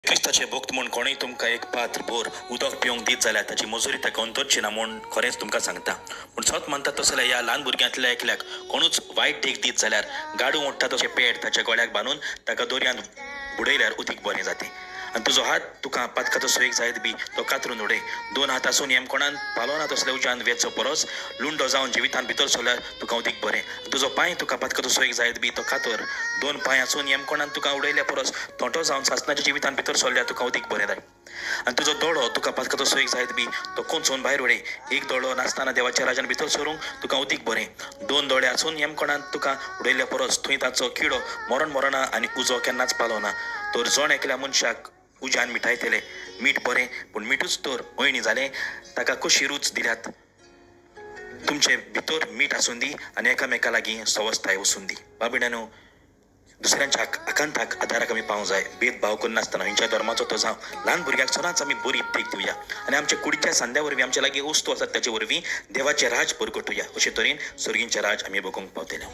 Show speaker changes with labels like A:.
A: क्रिस्ताचे भक्त म्हूण कोणूय तुमकां एक पात्र बोर उदक पिवंक दीत जाल्यार ताची मजुरी ताका अंतरची ना म्हूण खरेंच तुमकां सांगता. पूण सत म्हणटा तसल्या ह्या ल्हान भुरग्यांतल्या एकल्याक कोणूच वायट देख दीत जाल्यार गाडू ओडटा तशें पेट ताच्या गळ्याक बांदून ताका दर्यांत बुडयल्यार उदीक बरें जातें. आनी तुजो हात तुका पातकाचो सोयेक जायत बी तो कातरून उडय. दोन हात आसून हेमकोणान पालोना तसल्या उज्यान वेचचो परस लुंडो जावन जिवितान भितर सरल्यार तुका उदीक बरें. तुजो पांय तुका पातकाचो सोयेक जायत बी तो कातर. दोन पांय आसून हेमकोणान तुका उडयल्या परस तोंटो जावन सासणाच्या जिवितान भितर सरल्यार तुका उदीक बरें जाय. आनी तुजो दोळो तुका पातकाचो सोयेक जायत बी तो कोंचून भायर उडय. एक दोळो नासतना देवाच्या राज्यान भितर सरूंक तुका उदीक बरें. दोन दोळे आसून हेमकोणान तुका उडयल्या परस थंय ताचो किडो मरण मरना आनी उजो केन्नाच पालोना. तर जण एकल्या मनशाक उज्यान मिठायतले. मीठ बरें पूण मिठूच तर अयणी जालें ताका कशी रूच दिल्यात. तुमचे भितर मीठ आसून दी आनी एकामेका लागीं सवस्ताय वसून दी. बाबड्यानो, दुसऱ्यांच्या आकांताक आदाराक आमी पावूं जाय. भेदभाव करनासतना खंयच्या धर्माचो तो जावं. ल्हान भुरग्याक सदांच आमी बरी देख दिवया आनी आमच्या कुडीच्या सांद्या वरवीं आमच्या लागीं वस्तू आसात ताचे वरवीं देवाचें राज परगटुया. अशे तरेन सर्गींचें राज आमी बगूंक पावतले.